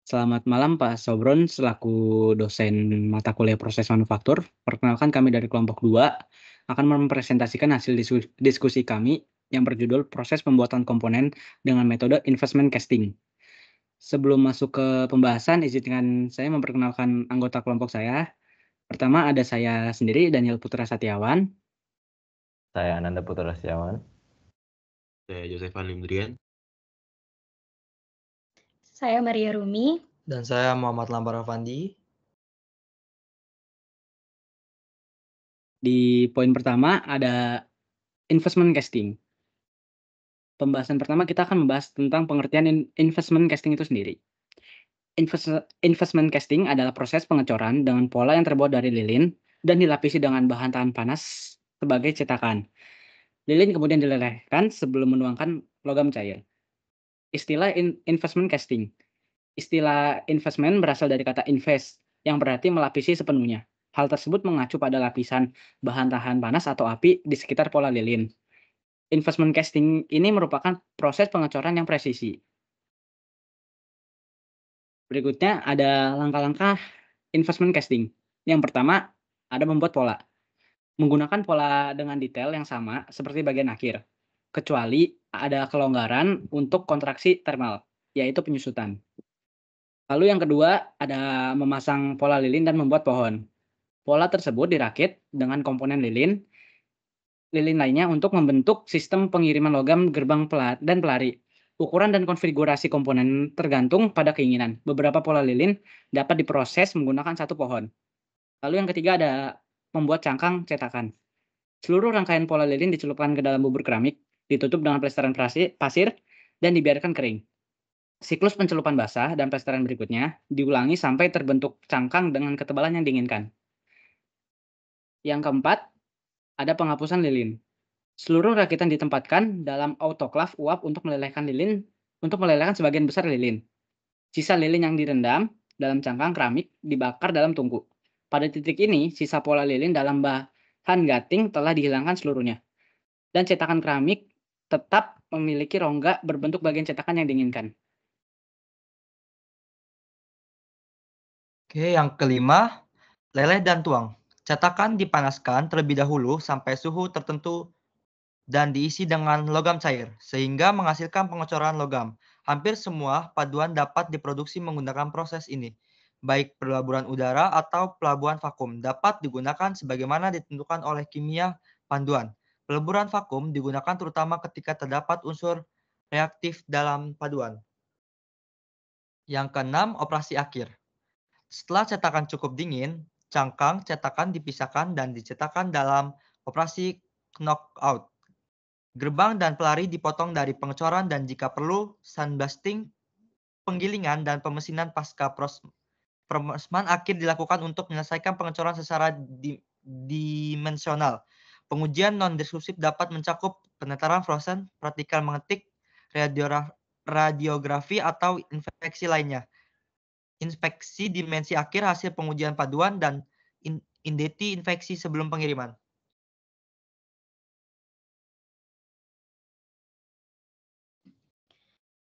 Selamat malam Pak Sobron, selaku dosen mata kuliah proses manufaktur. Perkenalkan kami dari kelompok 2 akan mempresentasikan hasil diskusi kami yang berjudul proses pembuatan komponen dengan metode investment casting. Sebelum masuk ke pembahasan, izinkan saya memperkenalkan anggota kelompok saya. Pertama ada saya sendiri, Daniel Putra Satiawan. Saya Ananda Putra Setiawan. Saya Josevan Limdrian. Saya Maria Rumi. Dan saya Muhammad Lampar Afandi. Di poin pertama ada investment casting. Pembahasan pertama kita akan membahas tentang pengertian investment casting itu sendiri. Investment casting adalah proses pengecoran dengan pola yang terbuat dari lilin dan dilapisi dengan bahan tahan panas sebagai cetakan. Lilin kemudian dilelehkan sebelum menuangkan logam cair. Istilah investment casting. Istilah investment berasal dari kata invest yang berarti melapisi sepenuhnya. Hal tersebut mengacu pada lapisan bahan tahan panas atau api di sekitar pola lilin. Investment casting ini merupakan proses pengecoran yang presisi. Berikutnya ada langkah-langkah investment casting. Yang pertama, ada membuat pola. Menggunakan pola dengan detail yang sama seperti bagian akhir, kecuali ada kelonggaran untuk kontraksi thermal, yaitu penyusutan. Lalu yang kedua, ada memasang pola lilin dan membuat pohon. Pola tersebut dirakit dengan komponen lilin lainnya untuk membentuk sistem pengiriman logam gerbang dan pelari. Ukuran dan konfigurasi komponen tergantung pada keinginan. Beberapa pola lilin dapat diproses menggunakan satu pohon. Lalu yang ketiga ada membuat cangkang cetakan. Seluruh rangkaian pola lilin dicelupkan ke dalam bubur keramik, ditutup dengan plesteran pasir, dan dibiarkan kering. Siklus pencelupan basah dan plesteran berikutnya diulangi sampai terbentuk cangkang dengan ketebalan yang diinginkan. Yang keempat, ada penghapusan lilin. Seluruh rakitan ditempatkan dalam autoklav uap untuk melelehkan sebagian besar lilin. Sisa lilin yang direndam dalam cangkang keramik dibakar dalam tungku. Pada titik ini, sisa pola lilin dalam bahan gating telah dihilangkan seluruhnya. Dan cetakan keramik tetap memiliki rongga berbentuk bagian cetakan yang diinginkan. Oke, yang kelima, leleh dan tuang. Cetakan dipanaskan terlebih dahulu sampai suhu tertentu dan diisi dengan logam cair, sehingga menghasilkan pengecoran logam. Hampir semua paduan dapat diproduksi menggunakan proses ini. Baik pelabuhan udara atau pelabuhan vakum dapat digunakan sebagaimana ditentukan oleh kimia panduan. Peleburan vakum digunakan terutama ketika terdapat unsur reaktif dalam paduan. Yang keenam, operasi akhir. Setelah cetakan cukup dingin, cangkang cetakan dipisahkan dan dicetakkan dalam operasi knockout. Gerbang dan pelari dipotong dari pengecoran dan jika perlu, sandblasting, penggilingan, dan pemesinan pasca pemesan akhir dilakukan untuk menyelesaikan pengecoran secara dimensional. Pengujian non-destruktif dapat mencakup penetaran fluoresan, praktikal mengetik, radiografi, atau infeksi lainnya. Inspeksi dimensi akhir hasil pengujian paduan dan indeti infeksi sebelum pengiriman.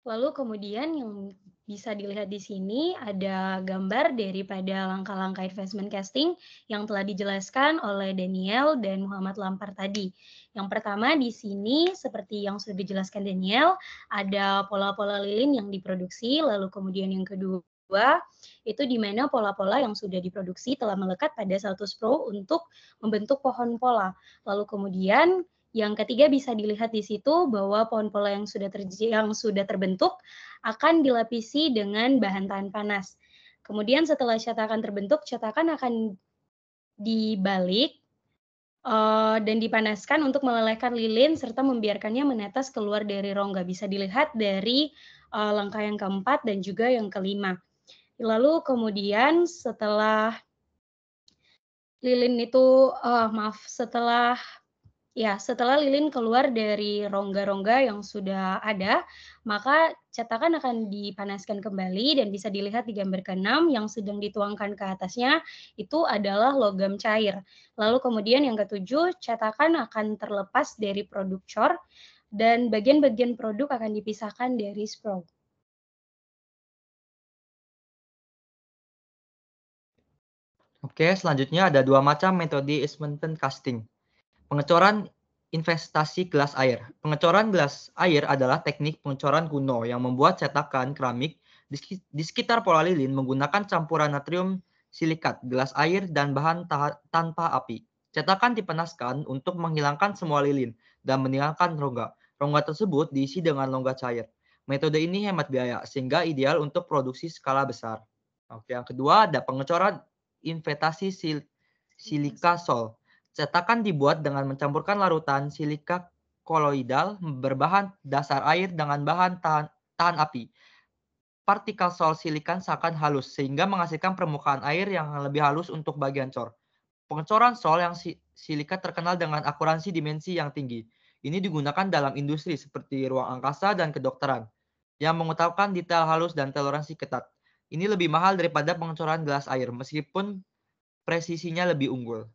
Lalu kemudian yang bisa dilihat di sini ada gambar daripada langkah-langkah investment casting yang telah dijelaskan oleh Daniel dan Muhammad Lampar tadi. Yang pertama di sini seperti yang sudah dijelaskan Daniel, ada pola-pola lilin yang diproduksi, lalu kemudian yang kedua itu di mana pola-pola yang sudah diproduksi telah melekat pada satu spro untuk membentuk pohon pola. Lalu kemudian yang ketiga bisa dilihat di situ bahwa pohon pola yang sudah terbentuk akan dilapisi dengan bahan tahan panas. Kemudian setelah cetakan terbentuk, cetakan akan dibalik dan dipanaskan untuk melelehkan lilin serta membiarkannya menetes keluar dari rongga. Bisa dilihat dari langkah yang keempat dan juga yang kelima. Lalu kemudian setelah lilin itu, setelah lilin keluar dari rongga-rongga yang sudah ada, maka cetakan akan dipanaskan kembali dan bisa dilihat di gambar ke-6 yang sedang dituangkan ke atasnya itu adalah logam cair. Lalu kemudian yang ke-7, cetakan akan terlepas dari produk cor dan bagian-bagian produk akan dipisahkan dari spro. Oke, selanjutnya ada dua macam metode investment casting. Pengecoran investasi gelas air. Pengecoran gelas air adalah teknik pengecoran kuno yang membuat cetakan keramik di sekitar pola lilin menggunakan campuran natrium silikat, gelas air, dan bahan tanpa api. Cetakan dipanaskan untuk menghilangkan semua lilin dan meninggalkan rongga. Rongga tersebut diisi dengan logam cair. Metode ini hemat biaya sehingga ideal untuk produksi skala besar. Oke, yang kedua ada pengecoran investasi silika sol. Cetakan dibuat dengan mencampurkan larutan silika koloidal berbahan dasar air dengan bahan tahan api. Partikel sol silikan seakan halus sehingga menghasilkan permukaan air yang lebih halus untuk bagian cor. Pengecoran sol yang silika terkenal dengan akurasi dimensi yang tinggi. Ini digunakan dalam industri seperti ruang angkasa dan kedokteran yang mengutamakan detail halus dan toleransi ketat. Ini lebih mahal daripada pengecoran gelas air meskipun presisinya lebih unggul.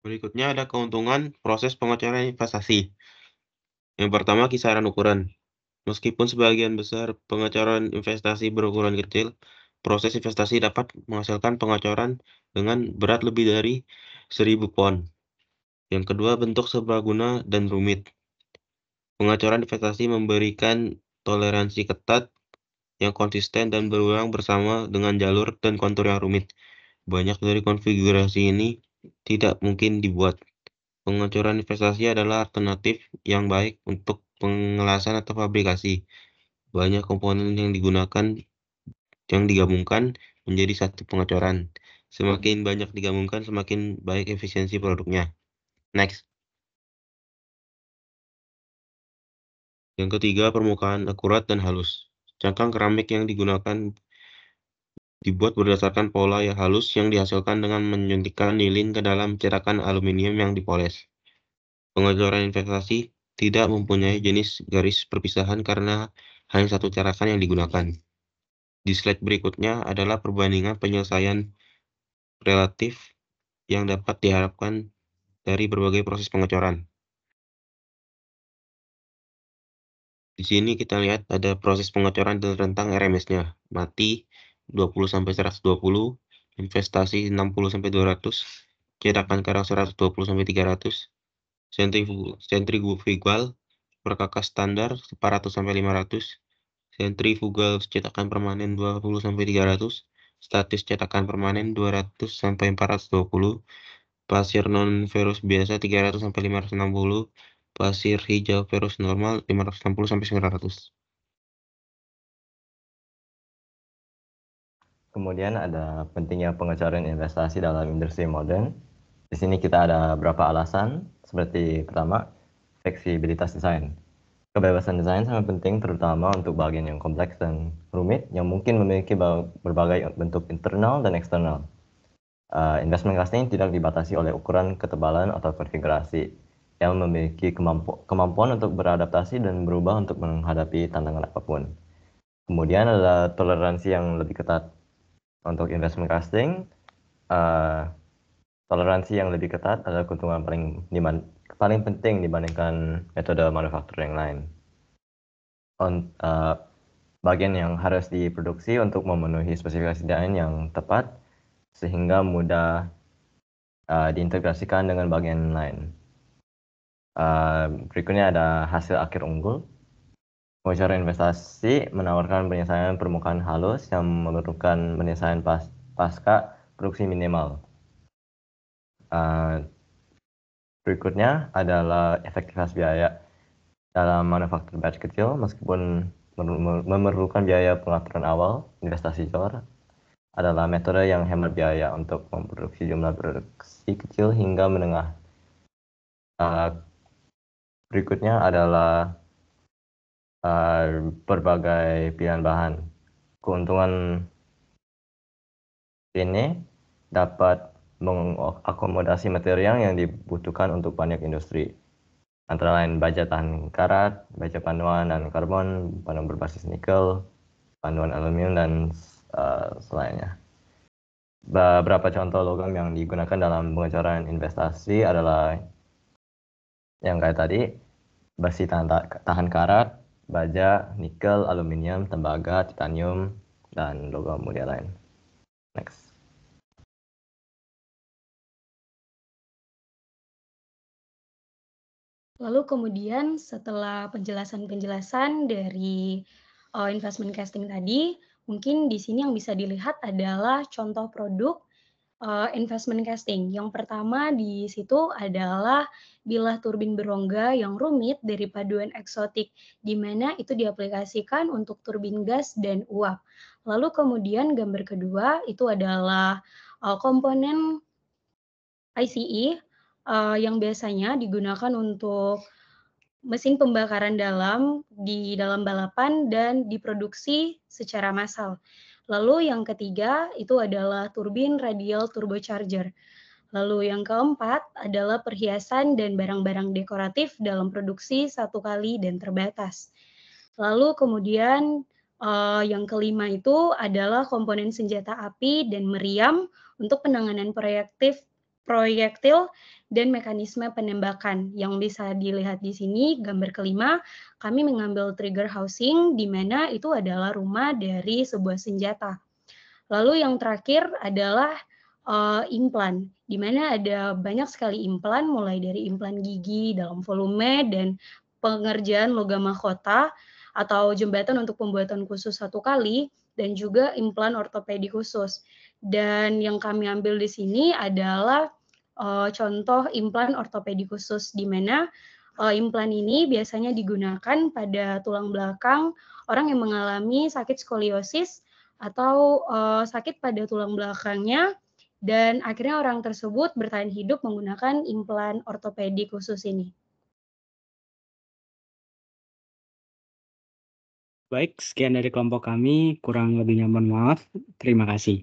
Berikutnya ada keuntungan proses pengecoran investasi. Yang pertama, kisaran ukuran. Meskipun sebagian besar pengecoran investasi berukuran kecil, proses investasi dapat menghasilkan pengecoran dengan berat lebih dari 1000 pound. Yang kedua, bentuk serbaguna dan rumit. Pengecoran investasi memberikan toleransi ketat yang konsisten dan berulang bersama dengan jalur dan kontur yang rumit. Banyak dari konfigurasi ini tidak mungkin dibuat. Pengecoran investasi adalah alternatif yang baik untuk pengelasan atau fabrikasi. Banyak komponen yang digabungkan menjadi satu pengecoran. Semakin banyak digabungkan, semakin baik efisiensi produknya. Next. Yang ketiga, permukaan akurat dan halus. Cangkang keramik yang digunakan dibuat berdasarkan pola yang halus yang dihasilkan dengan menyuntikkan lilin ke dalam cetakan aluminium yang dipoles. Pengecoran investasi tidak mempunyai jenis garis perpisahan karena hanya satu cetakan yang digunakan. Di slide berikutnya adalah perbandingan penyelesaian relatif yang dapat diharapkan dari berbagai proses pengecoran. Di sini kita lihat ada proses pengecoran dan rentang RMS-nya. Mati 20-120, investasi 60-200, cetakan karang 120-300, sentrifugal perkakas standar 400-500, sentrifugal cetakan permanen 20-300, statis cetakan permanen 200-420, pasir non-ferus biasa 300-560, pasir hijau ferus normal 560-900. Kemudian ada pentingnya pengecoran investasi dalam industri modern. Di sini kita ada beberapa alasan, seperti pertama, fleksibilitas desain. Kebebasan desain sangat penting terutama untuk bagian yang kompleks dan rumit yang mungkin memiliki berbagai bentuk internal dan eksternal. Investment casting tidak dibatasi oleh ukuran, ketebalan, atau konfigurasi yang memiliki kemampuan untuk beradaptasi dan berubah untuk menghadapi tantangan apapun. Kemudian ada toleransi yang lebih ketat. Untuk investment casting, toleransi yang lebih ketat adalah keuntungan paling penting dibandingkan metode manufaktur yang lain. Bagian yang harus diproduksi untuk memenuhi spesifikasi desain yang tepat sehingga mudah diintegrasikan dengan bagian lain. Berikutnya ada hasil akhir unggul. Pengecoran investasi menawarkan penyelesaian permukaan halus yang memerlukan penyelesaian pasca produksi minimal. Berikutnya adalah efektivitas biaya. Dalam manufaktur batch kecil, meskipun memerlukan biaya pengaturan awal, investasi jor adalah metode yang hemat biaya untuk memproduksi jumlah produksi kecil hingga menengah. Berikutnya adalah berbagai pilihan bahan. Keuntungan ini dapat mengakomodasi material yang dibutuhkan untuk banyak industri, antara lain baja tahan karat, baja panduan dan karbon, panduan berbasis nikel, panduan aluminium, dan selainnya. Beberapa contoh logam yang digunakan dalam pengecoran investasi adalah yang kayak tadi, besi tahan karat, baja, nikel, aluminium, tembaga, titanium, dan logam mulia lain. Next. Lalu kemudian setelah penjelasan-penjelasan dari investment casting tadi, mungkin di sini yang bisa dilihat adalah contoh produk investment casting. Yang pertama di situ adalah bilah turbin berongga yang rumit dari paduan eksotik, di mana itu diaplikasikan untuk turbin gas dan uap. Lalu kemudian gambar kedua itu adalah komponen ICE yang biasanya digunakan untuk mesin pembakaran dalam di dalam balapan dan diproduksi secara massal. Lalu yang ketiga itu adalah turbin radial turbocharger. Lalu yang keempat adalah perhiasan dan barang-barang dekoratif dalam produksi satu kali dan terbatas. Lalu kemudian yang kelima itu adalah komponen senjata api dan meriam untuk penanganan proyektil dan mekanisme penembakan. Yang bisa dilihat di sini gambar kelima, kami mengambil trigger housing di mana itu adalah rumah dari sebuah senjata. Lalu yang terakhir adalah implan, di mana ada banyak sekali implan, mulai dari implan gigi dalam volume dan pengerjaan logam mahkota atau jembatan untuk pembuatan khusus satu kali, dan juga implan ortopedi khusus. Dan yang kami ambil di sini adalah contoh implan ortopedi khusus, di mana implan ini biasanya digunakan pada tulang belakang orang yang mengalami sakit skoliosis atau sakit pada tulang belakangnya, dan akhirnya orang tersebut bertahan hidup menggunakan implan ortopedi khusus ini. Baik, sekian dari kelompok kami. Kurang lebihnya mohon maaf. Terima kasih.